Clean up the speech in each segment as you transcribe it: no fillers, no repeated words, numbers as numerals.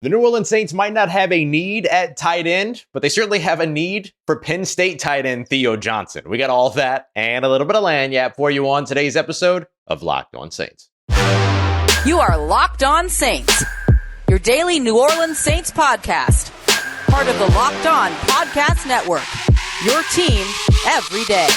The New Orleans Saints might not have a need at tight end, but they certainly have a need for Penn State tight end Theo Johnson. We got all of that and a little bit of lagniappe for you on today's episode of Locked On Saints. You are Locked On Saints, your daily New Orleans Saints podcast. Part of the Locked On Podcast Network, your team every day.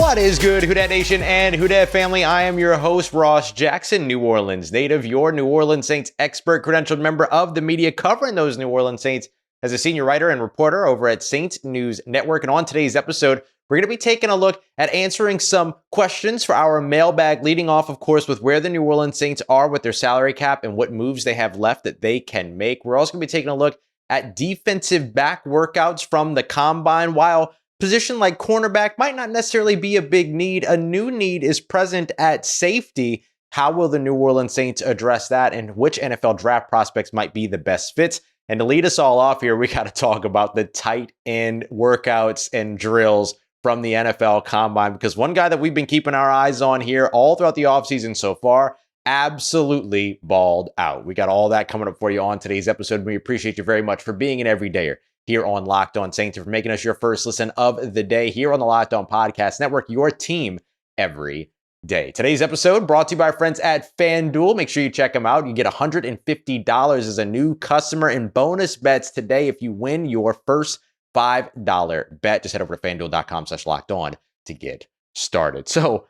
What is good, Who Dat Nation and Who Dat family? I am your host, Ross Jackson, New Orleans native, your New Orleans Saints expert, credentialed member of the media covering those New Orleans Saints as a senior writer and reporter over at Saints News Network. And on today's episode, we're going to be taking a look at answering some questions for our mailbag, leading off, of course, with where the New Orleans Saints are with their salary cap and what moves they have left that they can make. We're also going to be taking a look at defensive back workouts from the combine. While position like cornerback might not necessarily be a big need, a new need is present at safety. How will the New Orleans Saints address that, and which NFL draft prospects might be the best fits? And to lead us all off here, we got to talk about the tight end workouts and drills from the NFL Combine, because one guy that we've been keeping our eyes on here all throughout the offseason so far absolutely balled out. We got all that coming up for you on today's episode. We appreciate you very much for being an everydayer here on Locked On Saints and for making us your first listen of the day here on the Locked On Podcast Network, your team every day. Today's episode brought to you by our friends at FanDuel. Make sure you check them out. You get $150 as a new customer in bonus bets today if you win your first $5 bet. Just head over to FanDuel.com/locked-on to get started. So,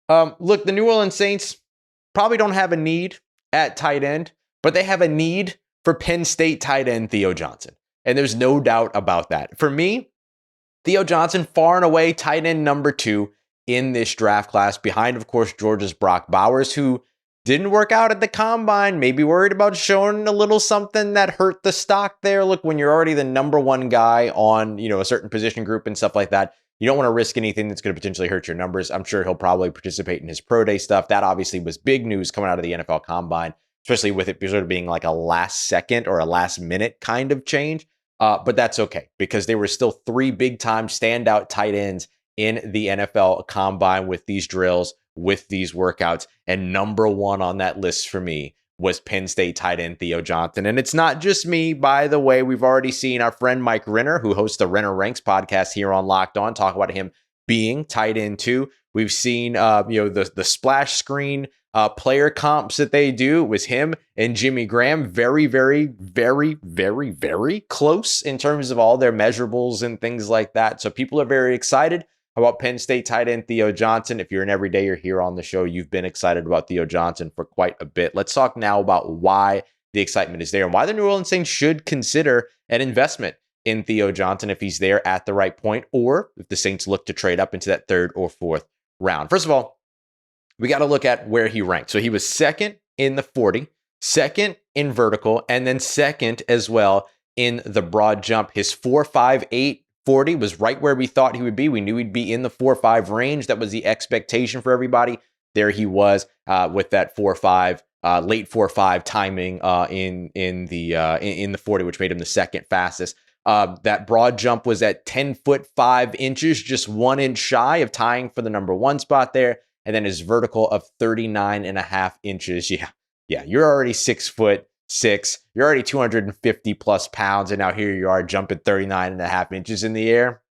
look, the New Orleans Saints probably don't have a need at tight end, but they have a need for Penn State tight end Theo Johnson. And there's no doubt about that. For me, Theo Johnson, far and away, tight end number 2 in this draft class, behind, of course, Georgia's Brock Bowers, who didn't work out at the combine, maybe worried about showing a little something that hurt the stock there. Look, when you're already the number 1 guy on, a certain position group and stuff like that, you don't want to risk anything that's going to potentially hurt your numbers. I'm sure he'll probably participate in his pro day stuff. That obviously was big news coming out of the NFL Combine, especially with it sort of being like a last second or a last minute kind of change. But that's okay, because there were still 3 big-time standout tight ends in the NFL Combine with these drills, with these workouts. And number 1 on that list for me was Penn State tight end Theo Johnson. And it's not just me, by the way. We've already seen our friend Mike Renner, who hosts the Renner Ranks podcast here on Locked On, talk about him being tight end too. We've seen, the splash screen player comps that they do was him and Jimmy Graham, very, very, very, very, very close in terms of all their measurables and things like that. So people are very excited about Penn State tight end Theo Johnson. If you're an everydayer here on the show, you've been excited about Theo Johnson for quite a bit. Let's talk now about why the excitement is there and why the New Orleans Saints should consider an investment in Theo Johnson if he's there at the right point, or if the Saints look to trade up into that 3rd or 4th round. First of all, we got to look at where he ranked. So he was 2nd in the 40, 2nd in vertical, and then 2nd as well in the broad jump. His 4.58 40 was right where we thought he would be. We knew he'd be in the 4.5 range. That was the expectation for everybody. There he was with that 4.5, late 4.5 timing in the 40, which made him the 2nd fastest. That broad jump was at 10 foot 5 inches, just 1 inch shy of tying for the number 1 spot there. And then his vertical of 39.5 inches. Yeah, you're already 6'6". You're already 250 plus pounds. And now here you are jumping 39.5 inches in the air.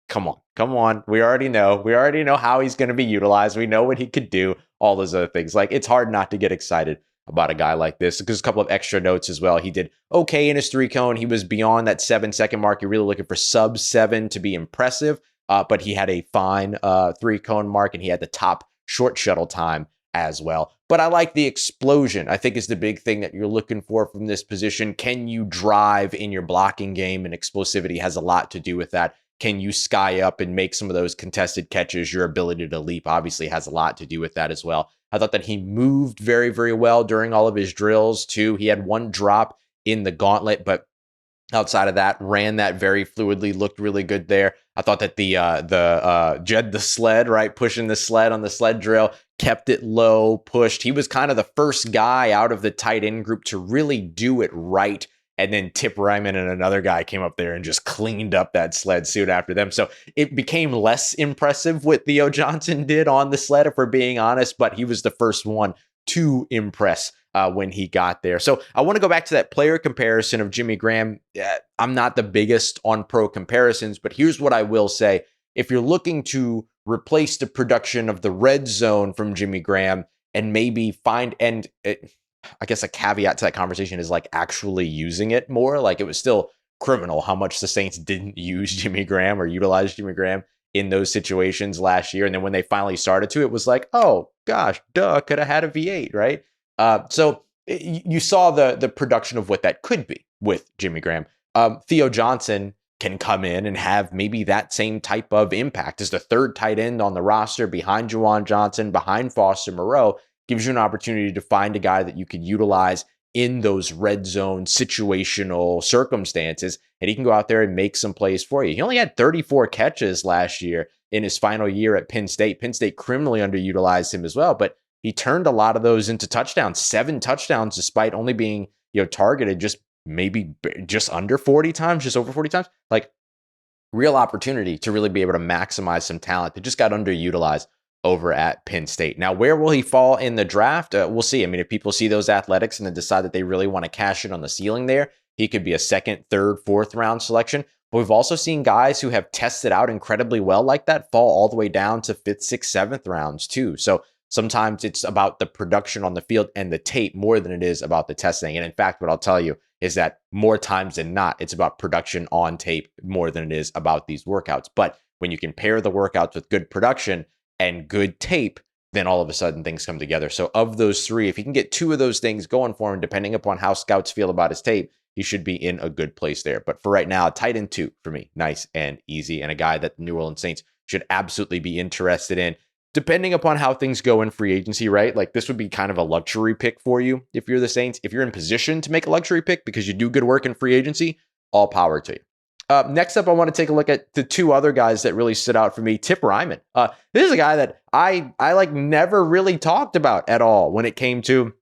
Come on. We already know how he's going to be utilized. We know what he could do, all those other things. Like, it's hard not to get excited about a guy like this. Because a couple of extra notes as well. He did okay in his 3-cone. He was beyond that 7-second mark. You're really looking for sub 7 to be impressive. But he had a fine 3-cone mark, and he had the top short shuttle time as well. But I like the explosion, I think, is the big thing that you're looking for from this position. Can you drive in your blocking game? And explosivity has a lot to do with that. Can you sky up and make some of those contested catches? Your ability to leap obviously has a lot to do with that as well. I thought that he moved very, very well during all of his drills too. He had 1 drop in the gauntlet, but outside of that, ran that very fluidly, looked really good there. I thought that the Jed the sled, right, pushing the sled on the sled drill, kept it low, pushed. He was kind of the first guy out of the tight end group to really do it right And then Tip Reiman and another guy came up there and just cleaned up that sled soon after them. So it became less impressive what Theo Johnson did on the sled, if we're being honest, but he was the first one to impress when he got there. So I want to go back to that player comparison of Jimmy Graham. I'm not the biggest on pro comparisons, but here's what I will say. If you're looking to replace the production of the red zone from Jimmy Graham and maybe find, I guess a caveat to that conversation is like actually using it more. Like it was still criminal how much the Saints didn't use Jimmy Graham or utilize Jimmy Graham in those situations last year. And then when they finally started to, it was like, oh gosh, could have had a V8, right? So you saw the production of what that could be with Jimmy Graham. Theo Johnson can come in and have maybe that same type of impact as the third tight end on the roster behind Juwan Johnson, behind Foster Moreau. Gives you an opportunity to find a guy that you could utilize in those red zone situational circumstances, and he can go out there and make some plays for you. He only had 34 catches last year in his final year at Penn State. Penn State criminally underutilized him as well, but he turned a lot of those into touchdowns, 7 touchdowns, despite only being, targeted just under 40 times, just over 40 times. Like real opportunity to really be able to maximize some talent that just got underutilized over at Penn State. Now, where will he fall in the draft? We'll see. I mean, if people see those athletics and then decide that they really want to cash in on the ceiling there, he could be a second, third, fourth round selection. But we've also seen guys who have tested out incredibly well like that fall all the way down to 5th, 6th, 7th rounds too. So sometimes it's about the production on the field and the tape more than it is about the testing. And in fact, what I'll tell you is that more times than not, it's about production on tape more than it is about these workouts. But when you can pair the workouts with good production and good tape, then all of a sudden things come together. So of those 3, if he can get 2 of those things going for him, depending upon how scouts feel about his tape, he should be in a good place there. But for right now, tight end 2 for me, nice and easy, and a guy that the New Orleans Saints should absolutely be interested in, depending upon how things go in free agency, right? Like this would be kind of a luxury pick for you if you're the Saints. If you're in position to make a luxury pick because you do good work in free agency, all power to you. Next up, I want to take a look at the 2 other guys that really stood out for me. Tip Reiman. This is a guy that I like never really talked about at all when it came to,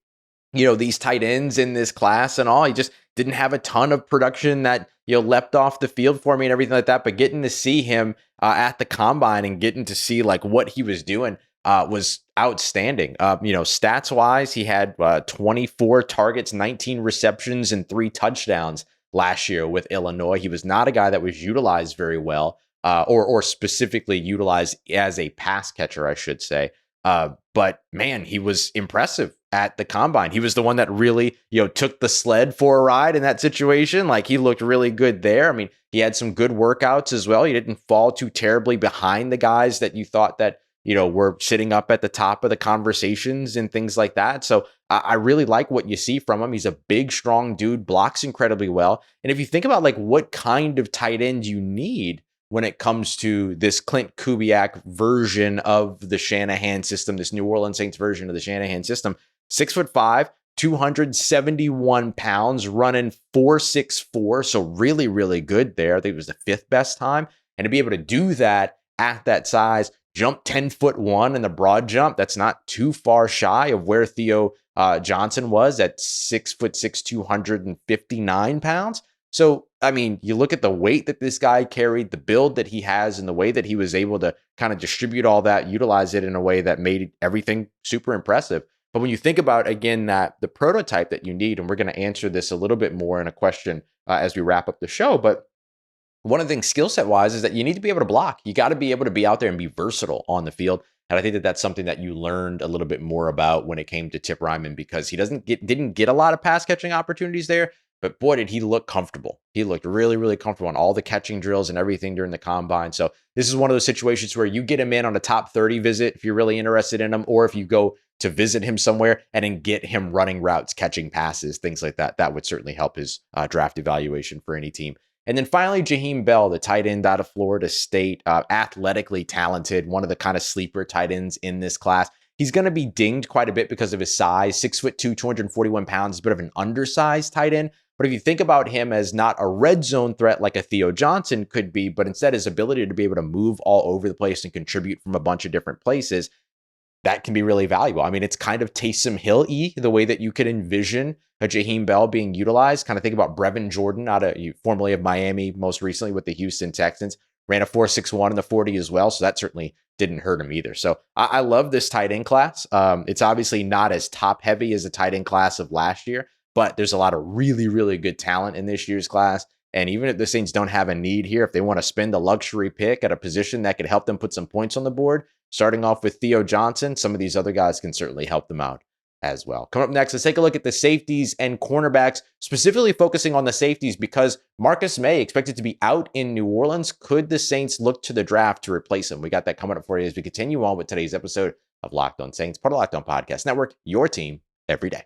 these tight ends in this class and all. He just didn't have a ton of production that, leapt off the field for me and everything like that. But getting to see him at the combine and getting to see like what he was doing was outstanding. Stats wise, he had 24 targets, 19 receptions, and 3 touchdowns last year with Illinois. He was not a guy that was utilized very well, or specifically utilized as a pass catcher, I should say. But man, he was impressive at the combine. He was the one that really, took the sled for a ride in that situation. Like he looked really good there. I mean, he had some good workouts as well. He didn't fall too terribly behind the guys that you thought that, were sitting up at the top of the conversations and things like that. So I really like what you see from him. He's a big, strong dude, blocks incredibly well. And if you think about like what kind of tight end you need when it comes to this Clint Kubiak version of the Shanahan system, this New Orleans Saints version of the Shanahan system, 6'5", 271 pounds, running 4.64. So really, really good there. I think it was the 5th best time. And to be able to do that at that size, jump 10'1" in the broad jump, that's not too far shy of where Theo Johnson was at 6'6", 259 pounds. So, I mean, you look at the weight that this guy carried, the build that he has, and the way that he was able to kind of distribute all that, utilize it in a way that made everything super impressive. But when you think about, again, that the prototype that you need, and we're going to answer this a little bit more in a question as we wrap up the show, but one of the things skill set wise is that you need to be able to block. You got to be able to be out there and be versatile on the field. And I think that that's something that you learned a little bit more about when it came to Tip Reiman, because he didn't get a lot of pass catching opportunities there. But boy, did he look comfortable. He looked really, really comfortable on all the catching drills and everything during the combine. So this is one of those situations where you get him in on a top 30 visit if you're really interested in him, or if you go to visit him somewhere and then get him running routes, catching passes, things like that. That would certainly help his draft evaluation for any team. And then finally, Jaheim Bell, the tight end out of Florida State, athletically talented, one of the kind of sleeper tight ends in this class. He's going to be dinged quite a bit because of his size, 6'2", 241 pounds, a bit of an undersized tight end. But if you think about him as not a red zone threat like a Theo Johnson could be, but instead his ability to be able to move all over the place and contribute from a bunch of different places, that can be really valuable. I mean, it's kind of Taysom Hill-y, the way that you could envision a Jaheim Bell being utilized. Kind of think about Brevin Jordan, formerly of Miami, most recently with the Houston Texans. Ran a 4.61 in the 40 as well, so that certainly didn't hurt him either. So I love this tight end class. It's obviously not as top-heavy as the tight end class of last year, but there's a lot of really, really good talent in this year's class. And even if the Saints don't have a need here, if they want to spend a luxury pick at a position that could help them put some points on the board, starting off with Theo Johnson, some of these other guys can certainly help them out as well. Coming up next, let's take a look at the safeties and cornerbacks, specifically focusing on the safeties because Marcus Maye expected to be out in New Orleans. Could the Saints look to the draft to replace him? We got that coming up for you as we continue on with today's episode of Locked On Saints, part of Locked On Podcast Network, your team every day.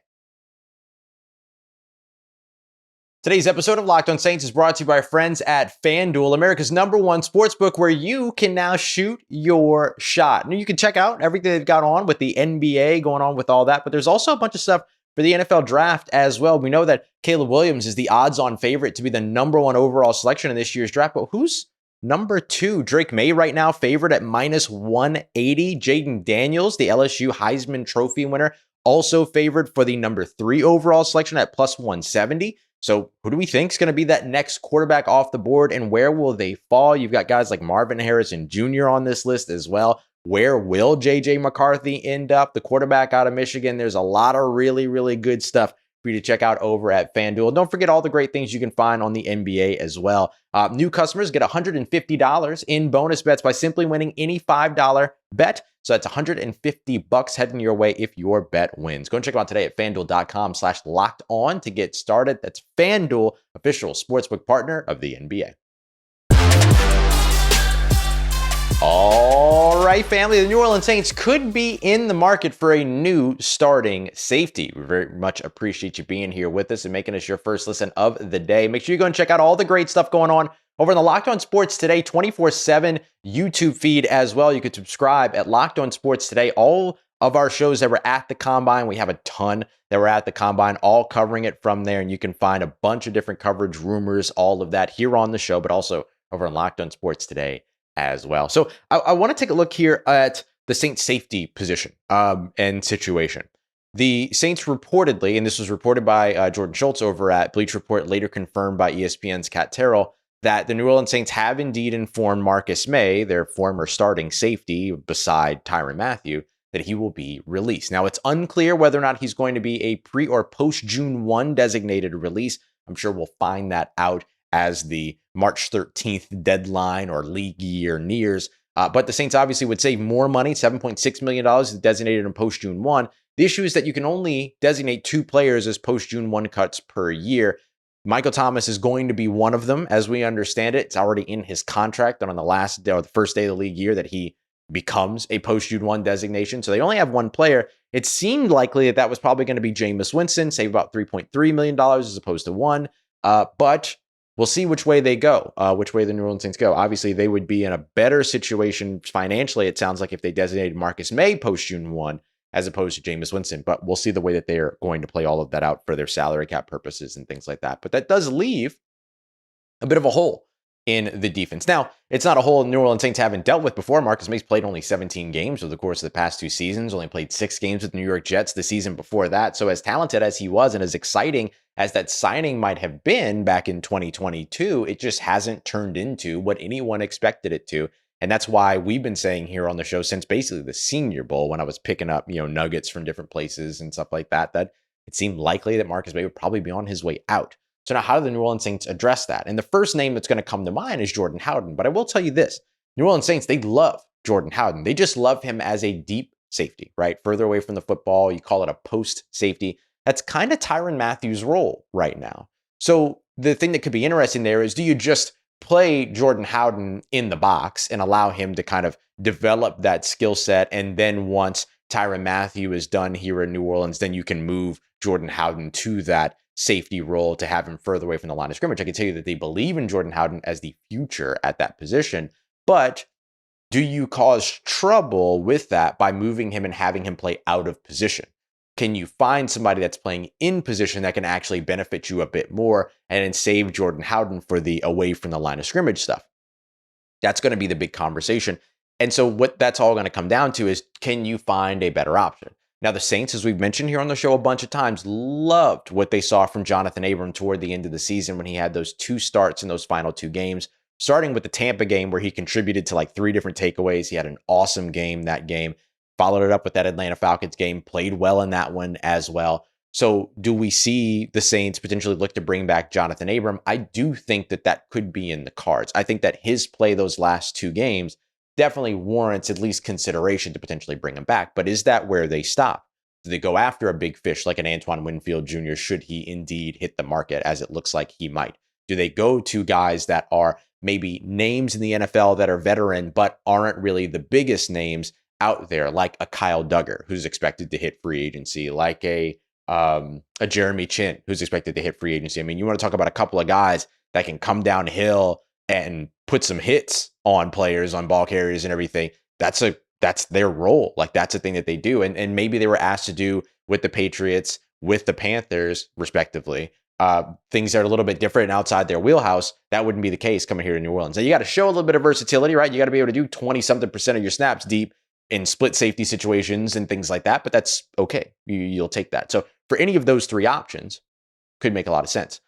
Today's episode of Locked On Saints is brought to you by our friends at FanDuel, America's #1 sportsbook, where you can now shoot your shot. And you can check out everything they've got on with the NBA going on with all that, but there's also a bunch of stuff for the NFL draft as well. We know that Caleb Williams is the odds-on favorite to be the #1 overall selection in this year's draft, but who's number 2? Drake May right now favored at -180. Jaden Daniels, the LSU Heisman Trophy winner, also favored for the #3 overall selection at +170. So who do we think is going to be that next quarterback off the board, and where will they fall? You've got guys like Marvin Harrison Jr. on this list as well. Where will J.J. McCarthy end up? The quarterback out of Michigan. There's a lot of really, really good stuff for you to check out over at FanDuel. Don't forget all the great things you can find on the NBA as well. New customers get $150 in bonus bets by simply winning any $5 bet. So that's $150 heading your way if your bet wins. Go and check them out today at FanDuel.com/lockedon to get started. That's FanDuel, official sportsbook partner of the NBA. All right, family, the New Orleans Saints could be in the market for a new starting safety. We very much appreciate you being here with us and making us your first listen of the day. Make sure you go and check out all the great stuff going on over in the Locked On Sports Today 24/7 YouTube feed as well. You could subscribe at Locked On Sports Today. All of our shows that were at the Combine, we have a ton that were at the Combine, all covering it from there. And you can find a bunch of different coverage, rumors, all of that here on the show, but also over on Locked On Sports Today as well. So I want to take a look here at the Saints safety position and situation. The Saints reportedly, and this was reported by Jordan Schultz over at Bleacher Report, later confirmed by ESPN's Kat Terrell, that the New Orleans Saints have indeed informed Marcus Maye, their former starting safety beside Tyrann Mathieu, that he will be released. Now, it's unclear whether or not he's going to be a pre or post June 1 designated release. I'm sure we'll find that out as the March 13th deadline or league year nears. But the Saints obviously would save more money, $7.6 million designated in post June 1. The issue is that you can only designate 2 players as post June 1 cuts per year. Michael Thomas is going to be one of them, as we understand it. It's already in his contract that on the last day or the first day of the league year that he becomes a post June 1 designation. So they only have 1 player. It seemed likely that was probably going to be Jameis Winston, save about $3.3 million as opposed to 1. But we'll see which way they go, which way the New Orleans Saints go. Obviously, they would be in a better situation financially, it sounds like, if they designated Marcus Maye post June 1 as opposed to Jameis Winston. But we'll see the way that they're going to play all of that out for their salary cap purposes and things like that. But that does leave a bit of a hole in the defense. Now, it's not a hole the New Orleans Saints haven't dealt with before. Marcus Maye's played only 17 games over the course of the past 2 seasons, only played 6 games with the New York Jets the season before that. So as talented as he was and as exciting as that signing might have been back in 2022, it just hasn't turned into what anyone expected it to. And that's why we've been saying here on the show since basically the Senior Bowl, when I was picking up, nuggets from different places and stuff like that, that it seemed likely that Marcus Maye would probably be on his way out. So now how do the New Orleans Saints address that? And the first name that's going to come to mind is Jordan Howden. But I will tell you this, New Orleans Saints, they love Jordan Howden. They just love him as a deep safety, right? Further away from the football, you call it a post safety. That's kind of Tyrann Mathieu's role right now. So the thing that could be interesting there is, do you just play Jordan Howden in the box and allow him to kind of develop that skill set, and then once Tyrann Mathieu is done here in New Orleans, then you can move Jordan Howden to that safety role to have him further away from the line of scrimmage? I can tell you that they believe in Jordan Howden as the future at that position, but do you cause trouble with that by moving him and having him play out of position? Can you find somebody that's playing in position that can actually benefit you a bit more and then save Jordan Howden for the away from the line of scrimmage stuff? That's going to be the big conversation. And so what that's all going to come down to is, can you find a better option? Now, the Saints, as we've mentioned here on the show a bunch of times, loved what they saw from Jonathan Abram toward the end of the season when he had those 2 starts in those final 2 games, starting with the Tampa game where he contributed to like 3 different takeaways. He had an awesome game that game, followed it up with that Atlanta Falcons game, played well in that one as well. So do we see the Saints potentially look to bring back Jonathan Abram? I do think that that could be in the cards. I think that his play those last 2 games definitely warrants at least consideration to potentially bring him back. But is that where they stop? Do they go after a big fish like an Antoine Winfield Jr. should he indeed hit the market, as it looks like he might? Do they go to guys that are maybe names in the NFL that are veteran but aren't really the biggest names out there, like a Kyle Duggar, who's expected to hit free agency, like a Jeremy Chin, who's expected to hit free agency? I mean, you want to talk about a couple of guys that can come downhill and put some hits on players, on ball carriers and everything. That's their role. Like, that's a thing that they do. And maybe they were asked to do with the Patriots, with the Panthers, respectively, things that are a little bit different and outside their wheelhouse. That wouldn't be the case coming here to New Orleans. Now, you got to show a little bit of versatility, right? You got to be able to do 20-something% of your snaps deep in split safety situations and things like that, but that's okay. You'll take that. So for any of those 3 options, could make a lot of sense.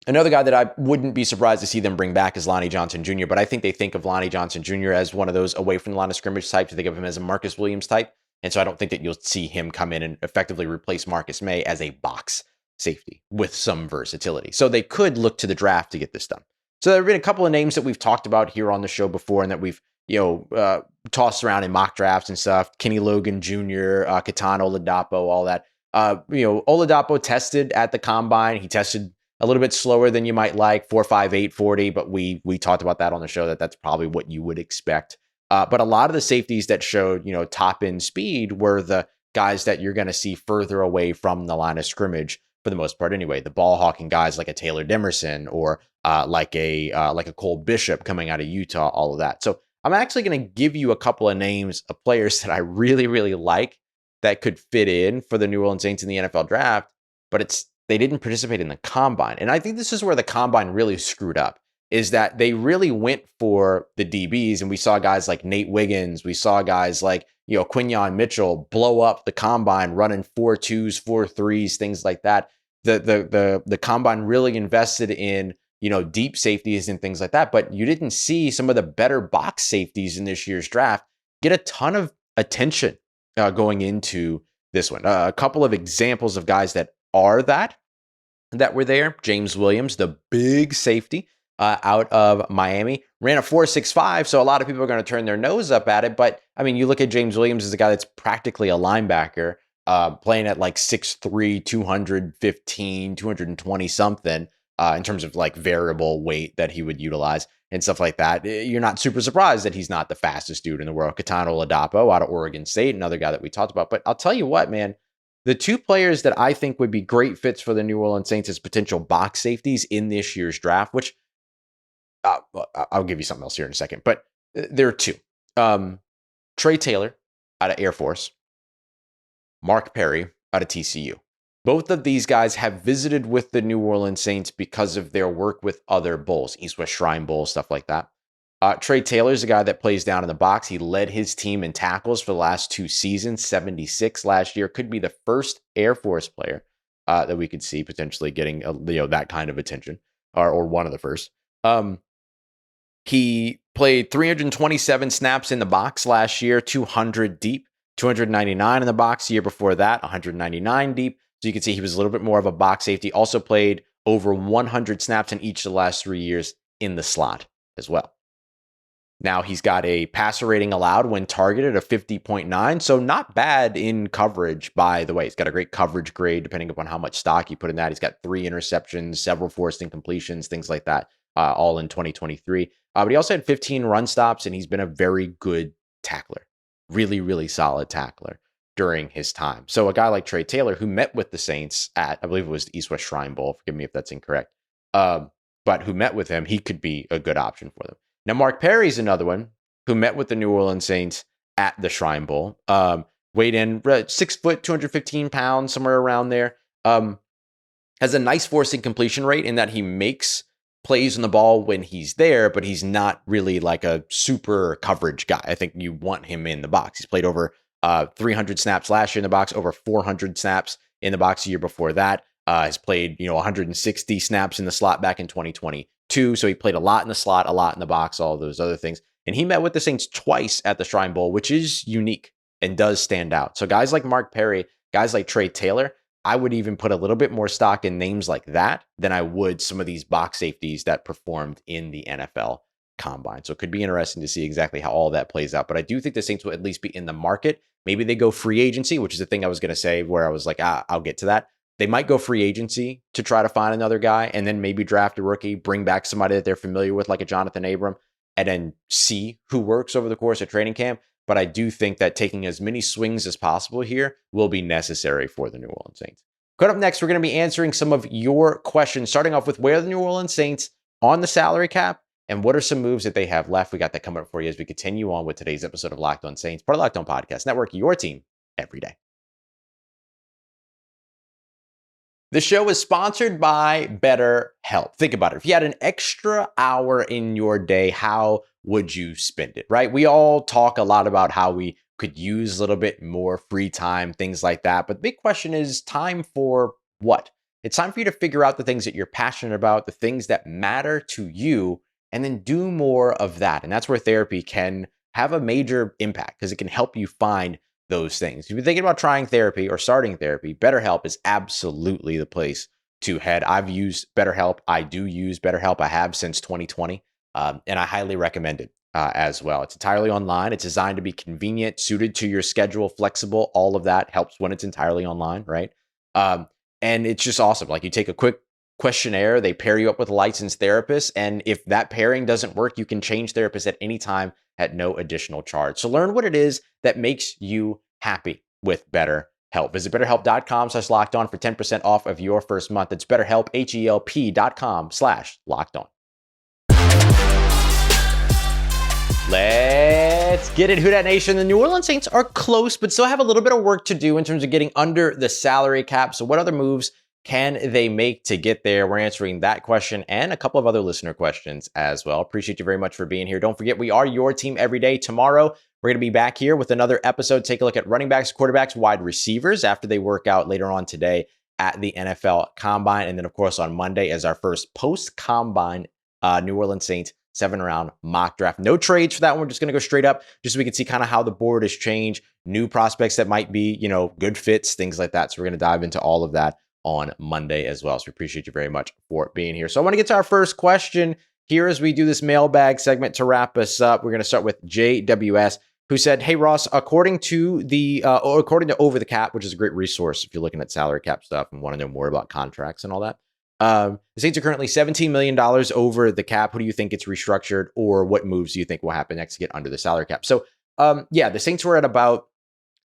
Another guy that I wouldn't be surprised to see them bring back is Lonnie Johnson Jr., but I think they think of Lonnie Johnson Jr. as one of those away from the line of scrimmage types. They think of him as a Marcus Williams type. And so I don't think that you'll see him come in and effectively replace Marcus Maye as a box safety with some versatility. So they could look to the draft to get this done. So there have been a couple of names that we've talked about here on the show before and that we've tossed around in mock drafts and stuff. Kenny Logan Jr., Quinton Oladapo, all that. Oladapo tested at the combine. He tested a little bit slower than you might like, 4.58 40, but we talked about that on the show, that's probably what you would expect. But a lot of the safeties that showed, top end speed were the guys that you're going to see further away from the line of scrimmage for the most part anyway. The ball hawking guys like a Taylor Demerson or like a Cole Bishop coming out of Utah, all of that. So I'm actually going to give you a couple of names of players that I really, really like that could fit in for the New Orleans Saints in the NFL draft, but they didn't participate in the combine. And I think this is where the combine really screwed up, is that they really went for the DBs. And we saw guys like Nate Wiggins. We saw guys like, Quinyon Mitchell blow up the combine running 4.2s, 4.3s, things like that. The combine really invested in, deep safeties and things like that. But you didn't see some of the better box safeties in this year's draft get a ton of attention going into this one. A couple of examples of guys that are that were there. James Williams, the big safety out of Miami, ran a 4.65. So a lot of people are going to turn their nose up at it. But I mean, you look at James Williams as a guy that's practically a linebacker, playing at like 6'3", 215, 220 something in terms of like variable weight that he would utilize and stuff like that. You're not super surprised that he's not the fastest dude in the world. Quinton Oladapo out of Oregon State, another guy that we talked about. But I'll tell you what, man, the 2 players that I think would be great fits for the New Orleans Saints as potential box safeties in this year's draft, which I'll give you something else here in a second, but there are 2. Trey Taylor out of Air Force, Mark Perry out of TCU. Both of these guys have visited with the New Orleans Saints because of their work with other bowls, East-West Shrine Bowl, stuff like that. Trey Taylor is a guy that plays down in the box. He led his team in tackles for the last 2 seasons, 76 last year. Could be the first Air Force player that we could see potentially getting that kind of attention, or one of the first. He played 327 snaps in the box last year, 200 deep, 299 in the box. The year before that, 199 deep. So you can see he was a little bit more of a box safety. Also played over 100 snaps in each of the last 3 years in the slot as well. Now he's got a passer rating allowed when targeted of 50.9. So not bad in coverage, by the way. He's got a great coverage grade, depending upon how much stock you put in that. He's got 3 interceptions, several forced incompletions, things like that, all in 2023. But he also had 15 run stops, and he's been a very good tackler. Really, really solid tackler during his time. So a guy like Trey Taylor, who met with the Saints at, I believe it was the East-West Shrine Bowl, forgive me if that's incorrect, but who met with him, he could be a good option for them. Now, Mark Perry's another one who met with the New Orleans Saints at the Shrine Bowl. Weighed in 6 foot, 215 pounds, somewhere around there. Has a nice forcing completion rate in that he makes plays on the ball when he's there, but he's not really like a super coverage guy. I think you want him in the box. He's played over 300 snaps last year in the box, over 400 snaps in the box the year before that. Has played, 160 snaps in the slot back in 2022. So he played a lot in the slot, a lot in the box, all those other things. And he met with the Saints twice at the Shrine Bowl, which is unique and does stand out. So guys like Mark Perry, guys like Trey Taylor, I would even put a little bit more stock in names like that than I would some of these box safeties that performed in the NFL Combine. So it could be interesting to see exactly how all that plays out. But I do think the Saints will at least be in the market. Maybe they go free agency, which is the thing I was going to say where I was like, I'll get to that. They might go free agency to try to find another guy and then maybe draft a rookie, bring back somebody that they're familiar with, like a Jonathan Abram, and then see who works over the course of training camp. But I do think that taking as many swings as possible here will be necessary for the New Orleans Saints. Coming up next, we're going to be answering some of your questions, starting off with where are the New Orleans Saints on the salary cap and what are some moves that they have left. We got that coming up for you as we continue on with today's episode of Locked On Saints, part of Locked On Podcast Network, your team every day. The show is sponsored by BetterHelp. Think about it. If you had an extra hour in your day, how would you spend it, right? We all talk a lot about how we could use a little bit more free time, things like that. But the big question is time for what? It's time for you to figure out the things that you're passionate about, the things that matter to you, and then do more of that. And that's where therapy can have a major impact because it can help you find those things. If you're thinking about trying therapy or starting therapy, BetterHelp is absolutely the place to head. I've used BetterHelp. I do use BetterHelp. I have since 2020, and I highly recommend it as well. It's entirely online. It's designed to be convenient, suited to your schedule, flexible. All of that helps when it's entirely online, right? And it's just awesome. Like you take a quick questionnaire, they pair you up with a licensed therapist, and if that pairing doesn't work, you can change therapists at any time at no additional charge. So learn what it is that makes you happy with BetterHelp. Visit BetterHelp.com/lockedon for 10% off of your first month. That's BetterHelp, HELP.com/lockedon. Let's get it, Who Dat Nation. The New Orleans Saints are close, but still have a little bit of work to do in terms of getting under the salary cap. So what other moves can they make to get there? We're answering that question and a couple of other listener questions as well. Appreciate you very much for being here. Don't forget, we are your team every day. Tomorrow, we're going to be back here with another episode. Take a look at running backs, quarterbacks, wide receivers after they work out later on today at the NFL Combine. And then, of course, on Monday is our first post-Combine New Orleans Saints 7-round mock draft. No trades for that one. We're just going to go straight up just so we can see kind of how the board has changed, new prospects that might be, good fits, things like that. So we're going to dive into all of that on Monday as well. So we appreciate you very much for being here. So I want to get to our first question here as we do this mailbag segment to wrap us up. We're going to start with JWS, who said, "Hey Ross, according to Over the Cap, which is a great resource if you're looking at salary cap stuff and want to know more about contracts and all that, the Saints are currently $17 million over the cap. Who do you think gets restructured, or what moves do you think will happen next to get under the salary cap?" So the Saints were at about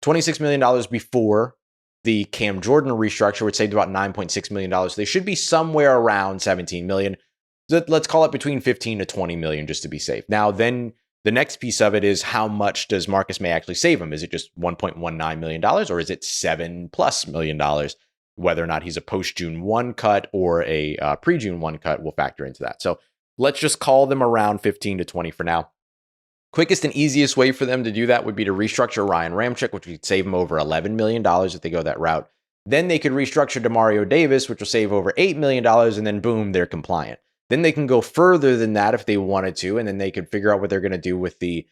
$26 million before the Cam Jordan restructure, which saved about $9.6 million. They should be somewhere around $17 million. Let's call it between $15 to $20 million just to be safe. Now, then the next piece of it is how much does Marcus Maye actually save him? Is it just $1.19 million or is it $7+ million? Whether or not he's a post-June 1 cut or a pre-June 1 cut will factor into that. So let's just call them around 15 to 20 for now. Quickest and easiest way for them to do that would be to restructure Ryan Ramczyk, which would save them over $11 million if they go that route. Then they could restructure Demario Davis, which will save over $8 million, and then boom, they're compliant. Then they can go further than that if they wanted to, and then they could figure out what they're going to do with the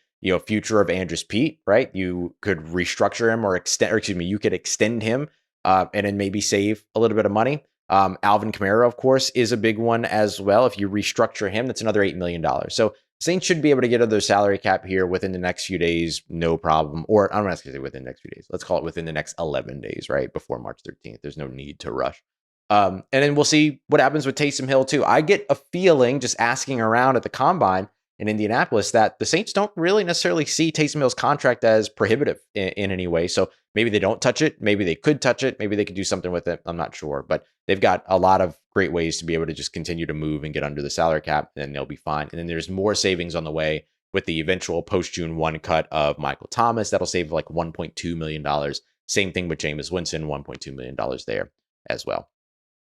future of Andrus Peat, right? You could restructure him you could extend him and then maybe save a little bit of money. Alvin Kamara, of course, is a big one as well. If you restructure him, that's another $8 million. So Saints should be able to get under their salary cap here within the next few days, no problem. Or I'm not going to say within the next few days. Let's call it within the next 11 days, right? Before March 13th. There's no need to rush. And then we'll see what happens with Taysom Hill too. I get a feeling just asking around at the Combine in Indianapolis that the Saints don't really necessarily see Taysom Hill's contract as prohibitive in any way. So maybe they don't touch it. Maybe they could touch it. Maybe they could do something with it. I'm not sure, but they've got a lot of great ways to be able to just continue to move and get under the salary cap, and they'll be fine. And then there's more savings on the way with the eventual post-June 1 cut of Michael Thomas. That'll save like $1.2 million. Same thing with Jameis Winston, $1.2 million there as well.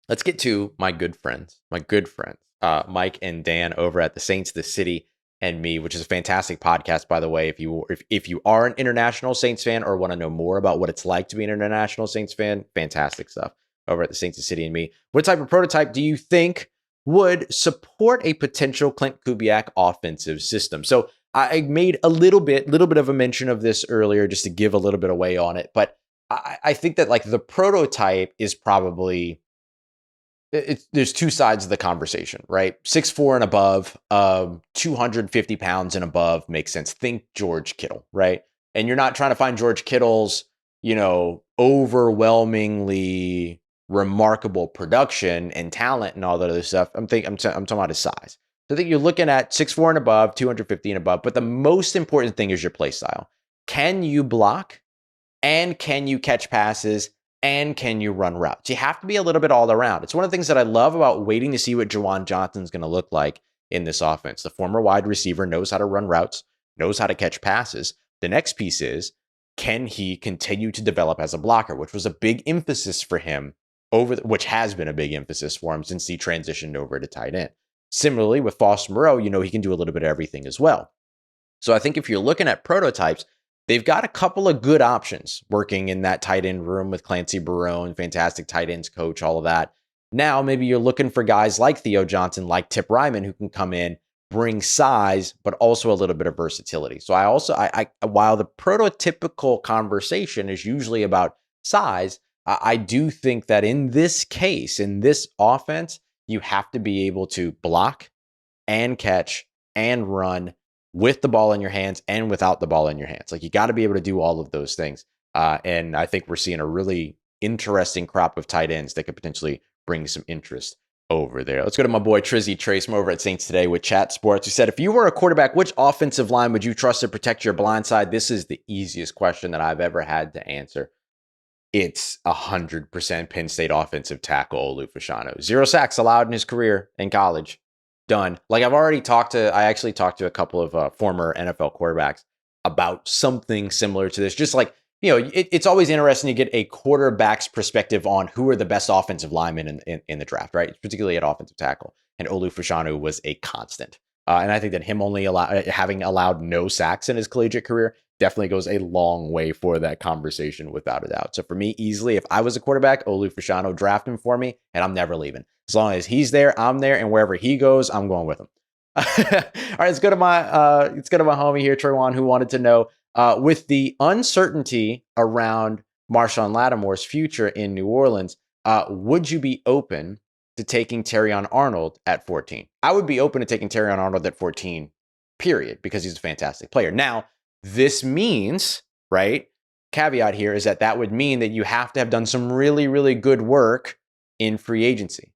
Let's get to my good friends Mike and Dan over at the Saints, the City, and Me, which is a fantastic podcast, by the way. If you are an international Saints fan or want to know more about what it's like to be an international Saints fan, fantastic stuff over at the Saints, the City, and Me. What type of prototype do you think would support a potential Clint Kubiak offensive system? So I made a little bit of a mention of this earlier just to give a little bit away on it, but I think that like the prototype is probably there's two sides of the conversation, right? 6'4" and above, 250 pounds and above makes sense. Think George Kittle, right? And you're not trying to find George Kittle's, overwhelmingly remarkable production and talent and all that other stuff. I'm talking about his size. So I think you're looking at 6'4" and above, 250 and above. But the most important thing is your play style. Can you block? And can you catch passes? And can you run routes? You have to be a little bit all around. It's one of the things that I love about waiting to see what Juwan Johnson's going to look like in this offense. The former wide receiver knows how to run routes, knows how to catch passes. The next piece is, can he continue to develop as a blocker, which was a big emphasis for him which has been a big emphasis for him since he transitioned over to tight end. Similarly, with Foster Moreau, he can do a little bit of everything as well. So I think if you're looking at prototypes, they've got a couple of good options working in that tight end room with Clancy Barone, fantastic tight ends coach, all of that. Now, maybe you're looking for guys like Theo Johnson, like Tip Reiman, who can come in, bring size, but also a little bit of versatility. So while the prototypical conversation is usually about size, I do think that in this case, in this offense, you have to be able to block and catch and run with the ball in your hands and without the ball in your hands. Like, you got to be able to do all of those things. And I think we're seeing a really interesting crop of tight ends that could potentially bring some interest over there. Let's go to my boy Trizzy Trace from over at Saints Today with Chat Sports, who said, if you were a quarterback, which offensive line would you trust to protect your blind side? This is the easiest question that I've ever had to answer. It's 100% Penn State offensive tackle Olu Fashanu. 0 sacks allowed in his career in college. Done. Like, I actually talked to a couple of former NFL quarterbacks about something similar to this. Just like, it's always interesting to get a quarterback's perspective on who are the best offensive linemen in the draft, right? Particularly at offensive tackle. And Olu Fashanu was a constant. And I think that him having allowed no sacks in his collegiate career definitely goes a long way for that conversation, without a doubt. So for me, easily, if I was a quarterback, Olu Fashanu, draft him for me, and I'm never leaving. As long as he's there, I'm there, and wherever he goes, I'm going with him. All right, let's go to my homie here, Trayan, who wanted to know, with the uncertainty around Marshawn Lattimore's future in New Orleans, would you be open to taking Terrion Arnold at 14? I would be open to taking Terrion Arnold at 14, period, because he's a fantastic player. Now, this means, right, caveat here is that would mean that you have to have done some really, really good work in free agency,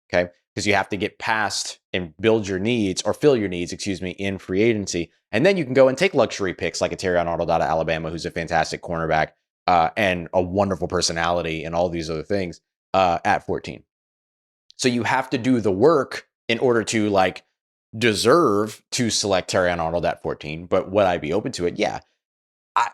okay? Because you have to get past and build your needs, or fill your needs, in free agency. And then you can go and take luxury picks like a Terrion Arnold out of Alabama, who's a fantastic cornerback and a wonderful personality and all these other things at 14. So you have to do the work in order to deserve to select Terrion Arnold at 14. But would I be open to it? Yeah. I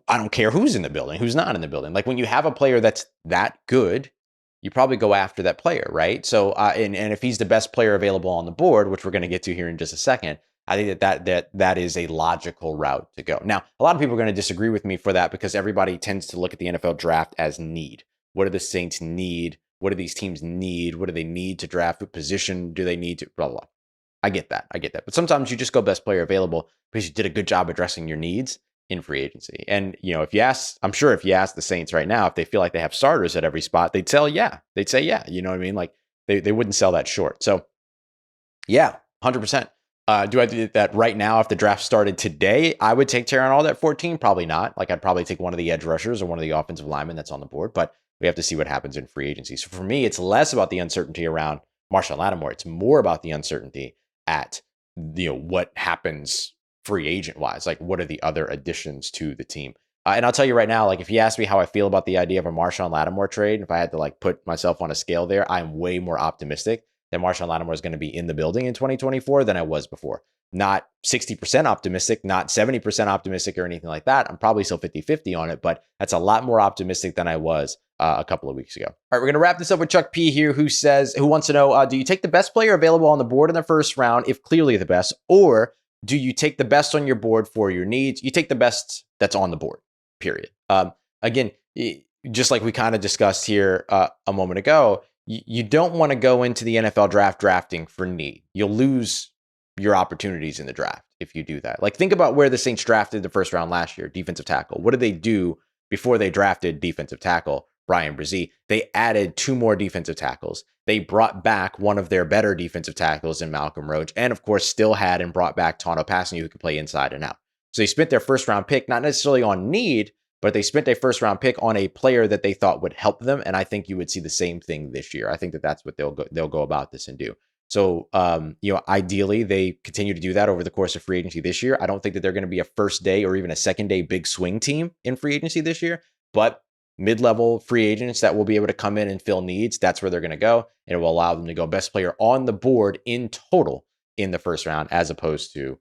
don't care who's in the building, who's not in the building. Like, when you have a player that's that good, you probably go after that player, right? So, and if he's the best player available on the board, which we're going to get to here in just a second, I think that is a logical route to go. Now, a lot of people are going to disagree with me for that, because everybody tends to look at the NFL draft as need. What do the Saints need? What do these teams need? What do they need to draft? What position do they need to, blah, blah, blah. I get that. But sometimes you just go best player available because you did a good job addressing your needs in free agency. And, I'm sure if you ask the Saints right now, if they feel like they have starters at every spot, they'd say, yeah. You know what I mean? Like, they wouldn't sell that short. So yeah, 100%. Do I do that right now? If the draft started today, I would take Terrion Arnold at 14. Probably not. Like, I'd probably take one of the edge rushers or one of the offensive linemen that's on the board, but we have to see what happens in free agency. So for me, it's less about the uncertainty around Marshawn Lattimore. It's more about the uncertainty at, what happens free agent wise. Like, what are the other additions to the team? And I'll tell you right now, like, if you ask me how I feel about the idea of a Marshawn Lattimore trade, if I had to put myself on a scale there, I'm way more optimistic that Marshawn Lattimore is going to be in the building in 2024 than I was before. Not 60% optimistic, not 70% optimistic or anything like that. I'm probably still 50-50 on it, but that's a lot more optimistic than I was a couple of weeks ago. All right, we're going to wrap this up with Chuck P here, who wants to know, do you take the best player available on the board in the first round, if clearly the best, or do you take the best on your board for your needs? You take the best that's on the board, period. Again, just like we kind of discussed here a moment ago, you don't want to go into the NFL draft drafting for need. You'll lose your opportunities in the draft if you do that. Like, think about where the Saints drafted the first round last year, defensive tackle. What did they do before they drafted defensive tackle Bryan Bresee? They added 2 more defensive tackles. They brought back one of their better defensive tackles in Malcolm Roach, and of course still had and brought back Tano Passanio, who could play inside and out. So they spent their first round pick, not necessarily on need, but they spent a first round pick on a player that they thought would help them. And I think you would see the same thing this year. I think that that's what they'll go about this and do. So, ideally they continue to do that over the course of free agency this year. I don't think that they're going to be a first day or even a second day big swing team in free agency this year, but mid-level free agents that will be able to come in and fill needs, that's where they're going to go. And it will allow them to go best player on the board in total in the first round, as opposed to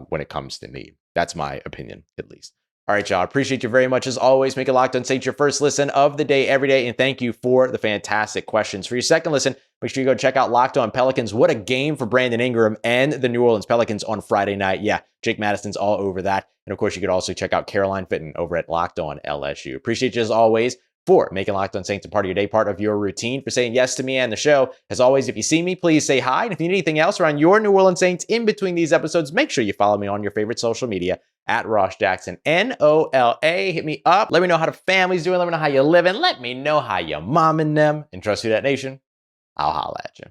when it comes to need. That's my opinion, at least. All right, y'all. Appreciate you very much. As always, make it Locked On Saints your first listen of the day every day. And thank you for the fantastic questions. For your second listen, make sure you go check out Locked On Pelicans. What a game for Brandon Ingram and the New Orleans Pelicans on Friday night. Yeah, Jake Madison's all over that. And of course, you could also check out Caroline Fitton over at Locked On LSU. Appreciate you as always for making Locked On Saints a part of your day, part of your routine, for saying yes to me and the show. As always, if you see me, please say hi. And if you need anything else around your New Orleans Saints in between these episodes, make sure you follow me on your favorite social media at Ross Jackson, NOLA. Hit me up. Let me know how the family's doing. Let me know how you're living. Let me know how your mom and them. And trust Who Dat Nation, I'll holla at you.